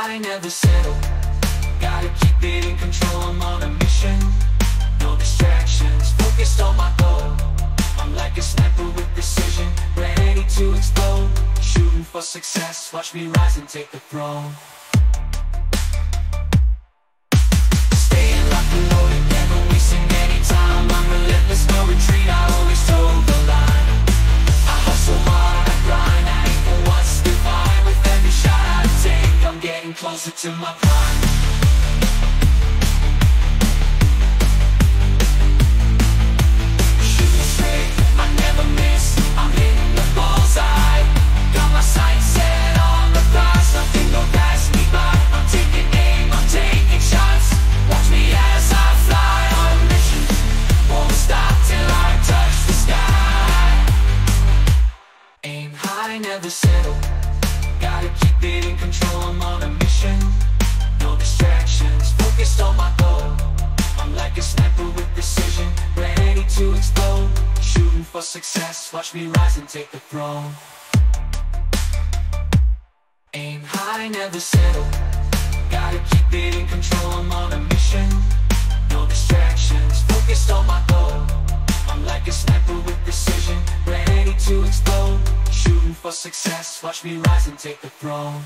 high, never settle. Gotta keep it in control, I'm on a mission. No distractions, focused on my goal. I'm like a sniper with precision, ready to explode. Shooting for success, watch me rise and take the throne. Staying locked and loaded, never wasting any time. I'm relentless, no retreat, I always toe the line. I hustle hard, I grind, I aim for what's divine. With every shot I take, I'm getting closer to my prime. Shooting straight, I never miss, I'm hitting the bullseye. Got my sights set on the prize, nothing gon' pass me by. I'm taking aim, I'm taking shots. Watch me as I fly on a mission. Won't stop till I touch the sky. Aim high, never settle. Gotta keep it in control, I'm on a mission. No distractions, focused on my goal. I'm like a sniper with precision, ready to explode. Shooting for success, watch me rise and take the throne. Aim high, never settle. Gotta keep it in control, I'm on a mission. No distractions, focused on my goal. I'm like a sniper with precision, ready to explode. Shooting for success, watch me rise and take the throne.